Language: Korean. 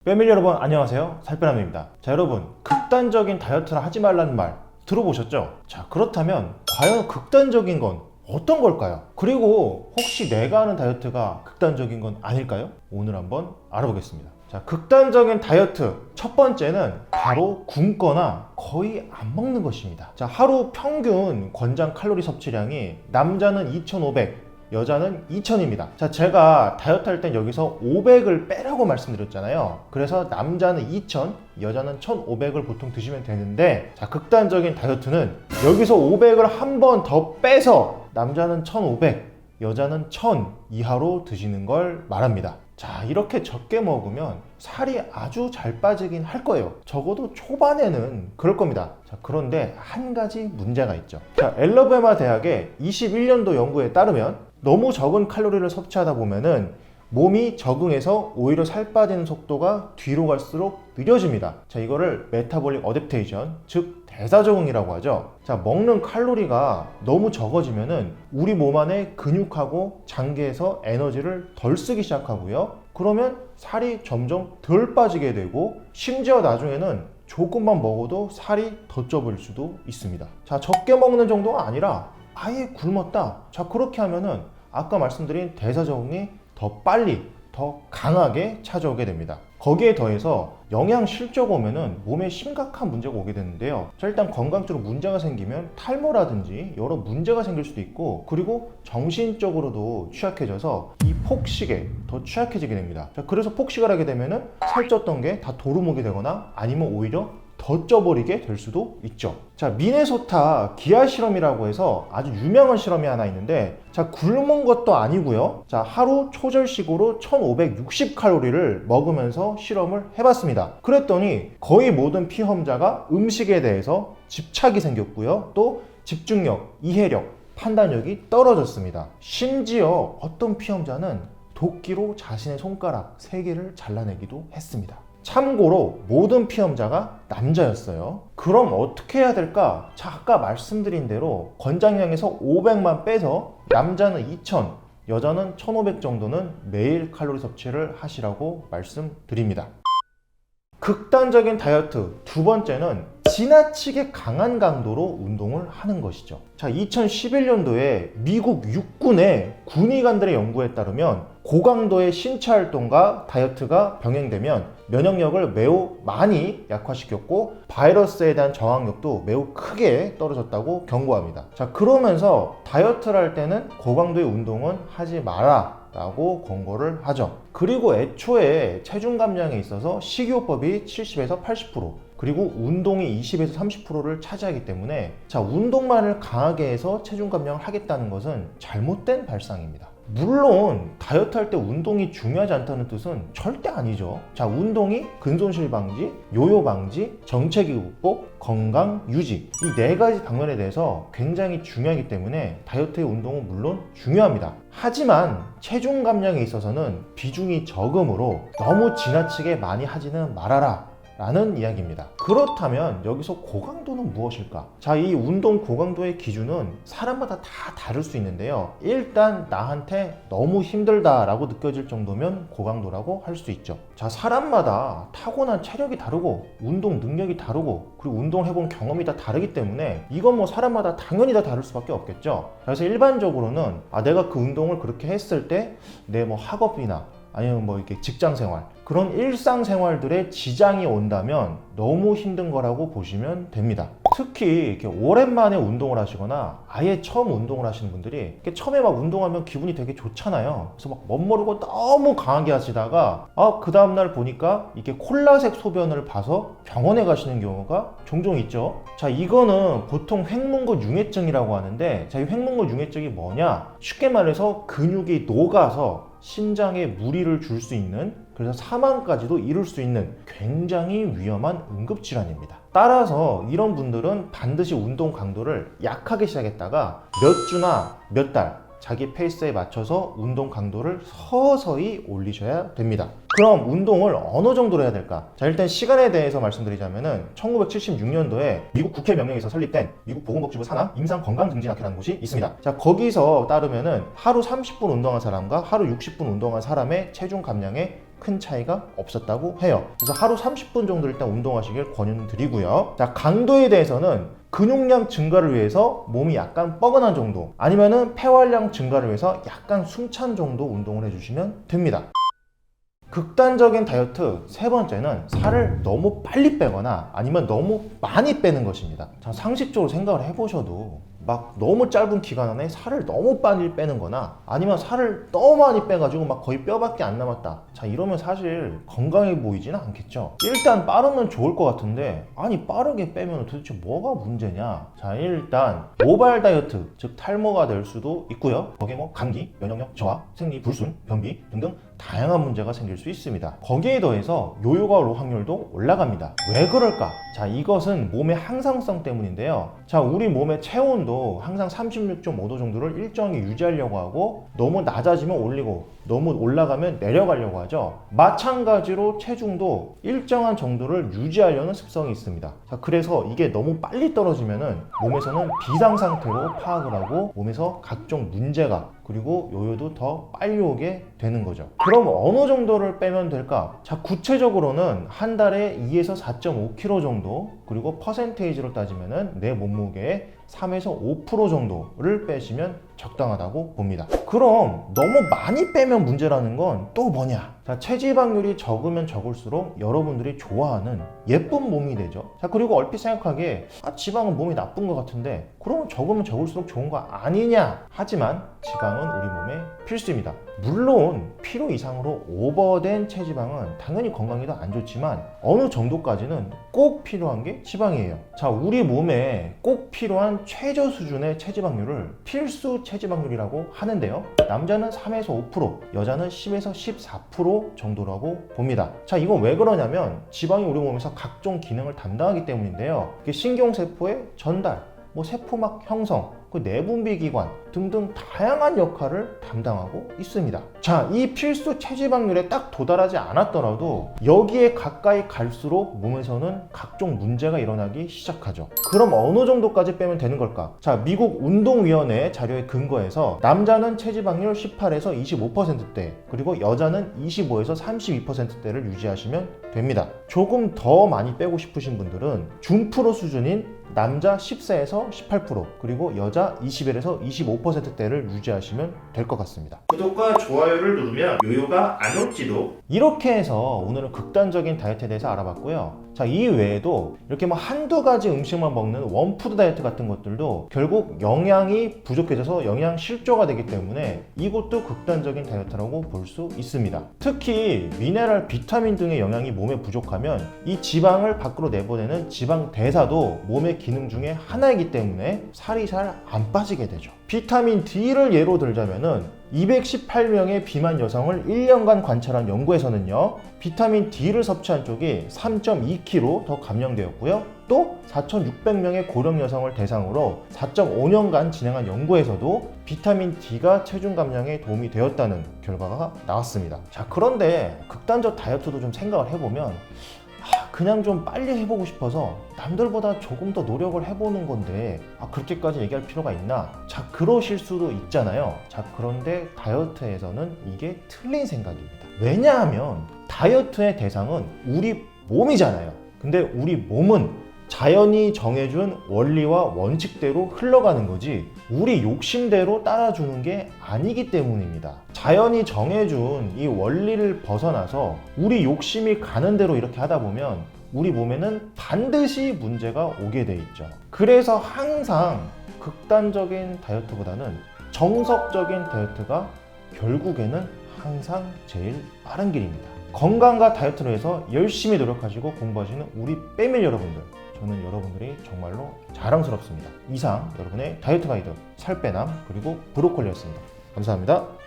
패밀리 여러분 안녕하세요, 살빼남입니다. 자, 여러분 극단적인 다이어트를 하지 말라는 말 들어보셨죠? 자, 그렇다면 과연 극단적인 건 어떤 걸까요? 그리고 혹시 내가 하는 다이어트가 극단적인 건 아닐까요? 오늘 한번 알아보겠습니다. 자, 극단적인 다이어트 첫 번째는 바로 굶거나 거의 안 먹는 것입니다. 자, 하루 평균 권장 칼로리 섭취량이 남자는 2,500, 여자는 2000입니다. 자, 제가 다이어트 할 땐 여기서 500을 빼라고 말씀드렸잖아요. 그래서 남자는 2000, 여자는 1500을 보통 드시면 되는데, 자, 극단적인 다이어트는 여기서 500을 한 번 더 빼서 남자는 1500, 여자는 1000 이하로 드시는 걸 말합니다. 자, 이렇게 적게 먹으면 살이 아주 잘 빠지긴 할 거예요. 적어도 초반에는 그럴 겁니다. 자, 그런데 한 가지 문제가 있죠. 자, 앨러베마 대학의 21년도 연구에 따르면 너무 적은 칼로리를 섭취하다 보면은 몸이 적응해서 오히려 살 빠지는 속도가 뒤로 갈수록 느려집니다. 자, 이거를 메타볼릭 어댑테이션, 즉 대사 적응이라고 하죠. 자, 먹는 칼로리가 너무 적어지면은 우리 몸 안에 근육하고 장기에서 에너지를 덜 쓰기 시작하고요. 그러면 살이 점점 덜 빠지게 되고, 심지어 나중에는 조금만 먹어도 살이 더 쪄버릴 수도 있습니다. 자, 적게 먹는 정도가 아니라 아예 굶었다. 자, 그렇게 하면은 아까 말씀드린 대사 적응이 더 빨리, 더 강하게 찾아오게 됩니다. 거기에 더해서 영양 실조가 오면은 몸에 심각한 문제가 오게 되는데요. 자, 일단 건강적으로 문제가 생기면 탈모라든지 여러 문제가 생길 수도 있고, 그리고 정신적으로도 취약해져서 이 폭식에 더 취약해지게 됩니다. 자, 그래서 폭식을 하게 되면은 살쪘던 게 다 도루묵이 되거나 아니면 오히려 더 쪄버리게 될 수도 있죠. 자, 미네소타 기아 실험이라고 해서 아주 유명한 실험이 하나 있는데, 자, 굶은 것도 아니고요. 자, 하루 초절식으로 1560칼로리를 먹으면서 실험을 해봤습니다. 그랬더니 거의 모든 피험자가 음식에 대해서 집착이 생겼고요. 또 집중력, 이해력, 판단력이 떨어졌습니다. 심지어 어떤 피험자는 도끼로 자신의 손가락 3개를 잘라내기도 했습니다. 참고로 모든 피험자가 남자였어요. 그럼 어떻게 해야 될까? 자, 아까 말씀드린 대로 권장량에서 500만 빼서 남자는 2000, 여자는 1500 정도는 매일 칼로리 섭취를 하시라고 말씀드립니다. 극단적인 다이어트 두 번째는 지나치게 강한 강도로 운동을 하는 것이죠. 자, 2011년도에 미국 육군의 군의관들의 연구에 따르면 고강도의 신체 활동과 다이어트가 병행되면 면역력을 매우 많이 약화시켰고, 바이러스에 대한 저항력도 매우 크게 떨어졌다고 경고합니다. 자, 그러면서 다이어트를 할 때는 고강도의 운동은 하지 마라 라고 권고를 하죠. 그리고 애초에 체중 감량에 있어서 식이요법이 70에서 80%, 그리고 운동이 20에서 30%를 차지하기 때문에, 자, 운동만을 강하게 해서 체중 감량을 하겠다는 것은 잘못된 발상입니다. 물론 다이어트 할 때 운동이 중요하지 않다는 뜻은 절대 아니죠. 자, 운동이 근손실 방지, 요요 방지, 정체기 극복, 건강 유지, 이 4가지 방면에 대해서 굉장히 중요하기 때문에 다이어트의 운동은 물론 중요합니다. 하지만 체중 감량에 있어서는 비중이 적으므로 너무 지나치게 많이 하지는 말아라 라는 이야기입니다. 그렇다면 여기서 고강도는 무엇일까? 자, 이 운동 고강도의 기준은 사람마다 다 다를 수 있는데요. 일단 나한테 너무 힘들다 라고 느껴질 정도면 고강도라고 할 수 있죠. 자, 사람마다 타고난 체력이 다르고 운동 능력이 다르고, 그리고 운동을 해본 경험이 다 다르기 때문에 이건 뭐 사람마다 당연히 다 다를 수밖에 없겠죠. 그래서 일반적으로는 내가 그 운동을 그렇게 했을 때 내 뭐 학업이나 아니면 뭐 이렇게 직장 생활, 그런 일상 생활들에 지장이 온다면 너무 힘든 거라고 보시면 됩니다. 특히 이렇게 오랜만에 운동을 하시거나 아예 처음 운동을 하시는 분들이 이렇게 처음에 막 운동하면 기분이 되게 좋잖아요. 그래서 막 멋모르고 너무 강하게 하시다가 그 다음날 보니까 이게 콜라색 소변을 봐서 병원에 가시는 경우가 종종 있죠. 자, 이거는 보통 횡문근 융해증이라고 하는데, 자, 이 횡문근 융해증이 뭐냐? 쉽게 말해서 근육이 녹아서 심장에 무리를 줄 수 있는, 그래서 사망까지도 이룰 수 있는 굉장히 위험한 응급질환입니다. 따라서 이런 분들은 반드시 운동 강도를 약하게 시작했다가 몇 주나 몇 달 자기 페이스에 맞춰서 운동 강도를 서서히 올리셔야 됩니다. 그럼 운동을 어느 정도로 해야 될까? 자, 일단 시간에 대해서 말씀드리자면은 1976년도에 미국 국회 명령에서 설립된 미국 보건복지부 산하 임상건강증진학회라는 곳이 있습니다. 자, 거기서 따르면은 하루 30분 운동한 사람과 하루 60분 운동한 사람의 체중 감량의 큰 차이가 없었다고 해요. 그래서 하루 30분 정도 일단 운동하시길 권유드리고요. 자, 강도에 대해서는 근육량 증가를 위해서 몸이 약간 뻐근한 정도, 아니면은 폐활량 증가를 위해서 약간 숨찬 정도 운동을 해주시면 됩니다. 극단적인 다이어트 세 번째는 살을 너무 빨리 빼거나 아니면 너무 많이 빼는 것입니다. 자, 상식적으로 생각을 해보셔도 막 너무 짧은 기간 안에 살을 너무 빨리 빼는 거나 아니면 살을 너무 많이 빼가지고 막 거의 뼈밖에 안 남았다. 자, 이러면 사실 건강해 보이지는 않겠죠. 일단 빠르면 좋을 것 같은데, 아니 빠르게 빼면 도대체 뭐가 문제냐. 자, 일단 모발 다이어트, 즉 탈모가 될 수도 있고요. 거기에 뭐 감기, 면역력 저하, 생리 불순, 변비 등등 다양한 문제가 생길 수 있습니다. 거기에 더해서 요요가 올 확률도 올라갑니다. 왜 그럴까? 자, 이것은 몸의 항상성 때문인데요. 자, 우리 몸의 체온도 항상 36.5도 정도를 일정히 유지하려고 하고, 너무 낮아지면 올리고 너무 올라가면 내려가려고 하죠. 마찬가지로 체중도 일정한 정도를 유지하려는 습성이 있습니다. 자, 그래서 이게 너무 빨리 떨어지면은 몸에서는 비상 상태로 파악을 하고 몸에서 각종 문제가, 그리고 요요도 더 빨리 오게 되는 거죠. 그럼 어느 정도를 빼면 될까? 자, 구체적으로는 한 달에 2에서 4.5kg 정도, 그리고 퍼센테이지로 따지면은 내 몸무게의 3에서 5% 정도를 빼시면 적당하다고 봅니다. 그럼 너무 많이 빼면 문제라는 건 또 뭐냐? 자, 체지방률이 적으면 적을수록 여러분들이 좋아하는 예쁜 몸이 되죠. 자, 그리고 얼핏 생각하기에 지방은 몸이 나쁜 것 같은데, 그러면 적으면 적을수록 좋은 거 아니냐? 하지만 지방은 우리 몸에 필수입니다. 물론 필요 이상으로 오버된 체지방은 당연히 건강에도 안 좋지만 어느 정도까지는 꼭 필요한 게 지방이에요. 자, 우리 몸에 꼭 필요한 최저 수준의 체지방률을 필수 체지방률이라고 하는데요. 남자는 3에서 5%, 여자는 10에서 14% 정도라고 봅니다. 자, 이건 왜 그러냐면 지방이 우리 몸에서 각종 기능을 담당하기 때문인데요. 신경세포의 전달, 세포막 형성, 내분비 기관 등등 다양한 역할을 담당하고 있습니다. 자, 이 필수 체지방률에 딱 도달하지 않았더라도 여기에 가까이 갈수록 몸에서는 각종 문제가 일어나기 시작하죠. 그럼 어느 정도까지 빼면 되는 걸까? 자, 미국 운동위원회 자료에 근거해서 남자는 체지방률 18에서 25%대, 그리고 여자는 25에서 32%대를 유지하시면 됩니다. 조금 더 많이 빼고 싶으신 분들은 준프로 수준인 남자 14에서 18%, 그리고 여자 21에서 25%대를 유지하시면 될 것 같습니다. 구독과 좋아요를 누르면 요요가 안 올지도. 이렇게 해서 오늘은 극단적인 다이어트에 대해서 알아봤고요. 자, 이 외에도 이렇게 한두 가지 음식만 먹는 원푸드 다이어트 같은 것들도 결국 영양이 부족해져서 영양 실조가 되기 때문에 이것도 극단적인 다이어트라고 볼 수 있습니다. 특히 미네랄, 비타민 등의 영양이 몸에 부족하면 이 지방을 밖으로 내보내는 지방 대사도 몸의 기능 중에 하나이기 때문에 살이 잘 안 빠지게 되죠. 비타민 D를 예로 들자면은 218명의 비만 여성을 1년간 관찰한 연구에서는요, 비타민 D를 섭취한 쪽이 3.2kg 더 감량되었고요. 또 4,600명의 고령 여성을 대상으로 4.5년간 진행한 연구에서도 비타민 D가 체중 감량에 도움이 되었다는 결과가 나왔습니다. 자, 그런데 극단적 다이어트도 좀 생각을 해보면 그냥 좀 빨리 해보고 싶어서 남들보다 조금 더 노력을 해보는 건데 그렇게까지 얘기할 필요가 있나? 자, 그러실 수도 있잖아요. 자, 그런데 다이어트에서는 이게 틀린 생각입니다. 왜냐하면 다이어트의 대상은 우리 몸이잖아요. 근데 우리 몸은 자연이 정해준 원리와 원칙대로 흘러가는 거지 우리 욕심대로 따라주는 게 아니기 때문입니다. 자연이 정해준 이 원리를 벗어나서 우리 욕심이 가는 대로 이렇게 하다 보면 우리 몸에는 반드시 문제가 오게 돼 있죠. 그래서 항상 극단적인 다이어트보다는 정석적인 다이어트가 결국에는 항상 제일 빠른 길입니다. 건강과 다이어트를 해서 열심히 노력하시고 공부하시는 우리 빼밀 여러분들, 저는 여러분들이 정말로 자랑스럽습니다. 이상 여러분의 다이어트 가이드 살빼남 그리고 브로콜리였습니다. 감사합니다.